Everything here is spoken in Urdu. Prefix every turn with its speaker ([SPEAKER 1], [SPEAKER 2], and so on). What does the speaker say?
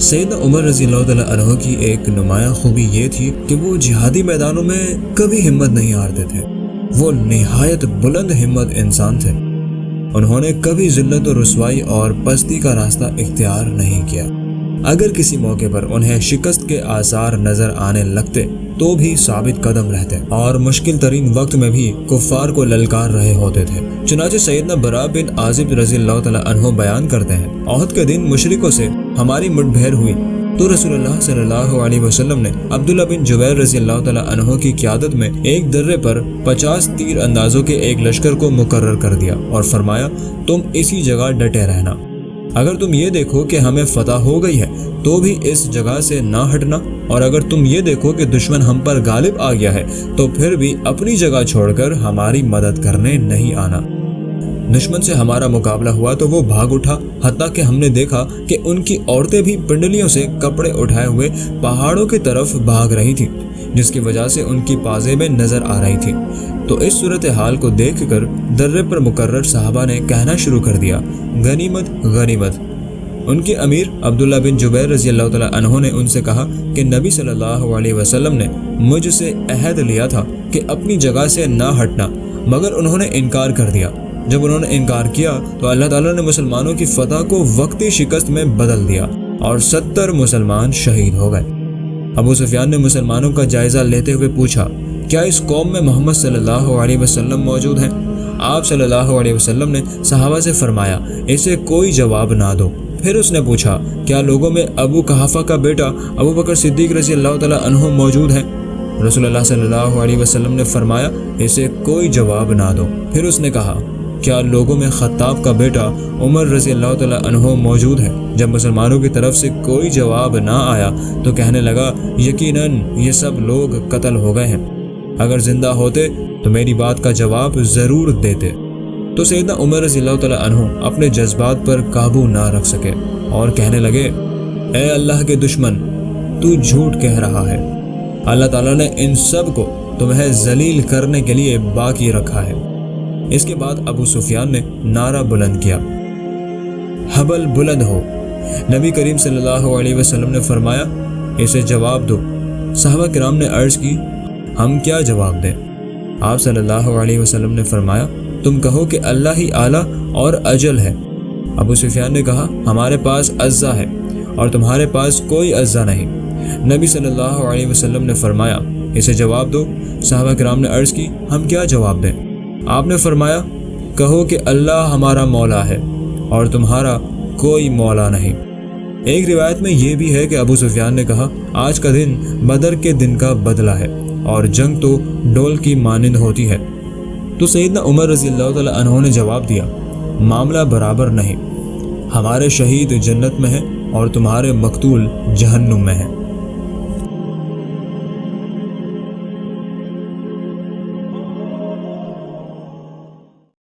[SPEAKER 1] سیدنا عمر رضی اللہ تعالیٰ عنہ کی ایک نمایاں خوبی یہ تھی کہ وہ جہادی میدانوں میں کبھی ہمت نہیں ہارتے تھے۔ وہ نہایت بلند ہمت انسان تھے۔ انہوں نے کبھی ذلت و رسوائی اور پستی کا راستہ اختیار نہیں کیا۔ اگر کسی موقع پر انہیں شکست کے آثار نظر آنے لگتے تو بھی ثابت قدم رہتے اور مشکل ترین وقت میں بھی کفار کو للکار رہے ہوتے تھے۔ چنانچہ سیدنا برا بن عازب رضی اللہ تعالیٰ عنہ بیان کرتے ہیں، احد کے دن مشرکوں سے ہماری مٹ بھیڑ ہوئی تو رسول اللہ صلی اللہ علیہ وسلم نے عبداللہ بن جبیر رضی اللہ تعالیٰ عنہ کی قیادت میں ایک درے پر 50 تیر اندازوں کے ایک لشکر کو مقرر کر دیا اور فرمایا، تم اسی جگہ ڈٹے رہنا۔ اگر تم یہ دیکھو کہ ہمیں فتح ہو گئی ہے تو بھی اس جگہ سے نہ ہٹنا، اور اگر تم یہ دیکھو کہ دشمن ہم پر غالب آ گیا ہے تو پھر بھی اپنی جگہ چھوڑ کر ہماری مدد کرنے نہیں آنا۔ دشمن سے ہمارا مقابلہ ہوا تو وہ بھاگ اٹھا، حتیٰ کہ ہم نے دیکھا کہ ان کی عورتیں بھی پنڈلیوں سے کپڑے اٹھائے ہوئے پہاڑوں کی طرف بھاگ رہی تھی، جس کی وجہ سے ان کی پازیبیں نظر آ رہی تھی۔ تو اس صورتحال کو دیکھ کر درے پر مقرر صحابہ نے کہنا شروع کر دیا، غنیمت غنیمت۔ ان کے امیر عبداللہ بن جبیر رضی اللہ تعالیٰ عنہ نے ان سے کہا کہ نبی صلی اللہ علیہ وسلم نے مجھ سے عہد لیا تھا کہ اپنی جگہ سے نہ ہٹنا، مگر انہوں نے انکار کر دیا۔ جب انہوں نے انکار کیا تو اللہ تعالیٰ نے مسلمانوں کی فتح کو وقتی شکست میں بدل دیا اور 70 مسلمان شہید ہو گئے۔ ابو سفیان نے مسلمانوں کا جائزہ لیتے ہوئے پوچھا، کیا اس قوم میں محمد صلی اللہ علیہ وسلم موجود ہیں؟ آپ صلی اللہ علیہ وسلم نے صحابہ سے فرمایا، اسے کوئی جواب نہ دو۔ پھر اس نے پوچھا، کیا لوگوں میں ابو قحافہ کا بیٹا ابو بکر صدیق رضی اللہ تعالیٰ عنہ موجود ہیں؟ رسول اللہ صلی اللہ علیہ وسلم نے فرمایا، اسے کوئی جواب نہ دو۔ پھر اس نے کہا، کیا لوگوں میں خطاب کا بیٹا عمر رضی اللہ تعالیٰ عنہ موجود ہے؟ جب مسلمانوں کی طرف سے کوئی جواب نہ آیا تو کہنے لگا، یقیناً یہ سب لوگ قتل ہو گئے ہیں، اگر زندہ ہوتے تو میری بات کا جواب ضرور دیتے۔ تو سیدنا عمر رضی اللہ تعالیٰ عنہ اپنے جذبات پر قابو نہ رکھ سکے اور کہنے لگے، اے اللہ کے دشمن، تو جھوٹ کہہ رہا ہے، اللہ تعالیٰ نے ان سب کو تمہیں ذلیل کرنے کے لیے باقی رکھا ہے۔ اس کے بعد ابو سفیان نے نعرہ بلند کیا، حبل بلند ہو۔ نبی کریم صلی اللہ علیہ وسلم نے فرمایا، اسے جواب دو۔ صحابہ کرام نے عرض کی، ہم کیا جواب دیں؟ آپ صلی اللہ علیہ وسلم نے فرمایا، تم کہو کہ اللہ ہی اعلیٰ اور اجل ہے۔ ابو سفیان نے کہا، ہمارے پاس عزا ہے اور تمہارے پاس کوئی عزا نہیں۔ نبی صلی اللہ علیہ وسلم نے فرمایا، اسے جواب دو۔ صحابہ کرام نے عرض کی، ہم کیا جواب دیں؟ آپ نے فرمایا، کہو کہ اللہ ہمارا مولا ہے اور تمہارا کوئی مولا نہیں۔ ایک روایت میں یہ بھی ہے کہ ابو سفیان نے کہا، آج کا دن بدر کے دن کا بدلہ ہے اور جنگ تو ڈول کی مانند ہوتی ہے۔ تو سیدنا عمر رضی اللہ تعالیٰ عنہ نے جواب دیا، معاملہ برابر نہیں، ہمارے شہید جنت میں ہیں اور تمہارے مقتول جہنم میں ہیں۔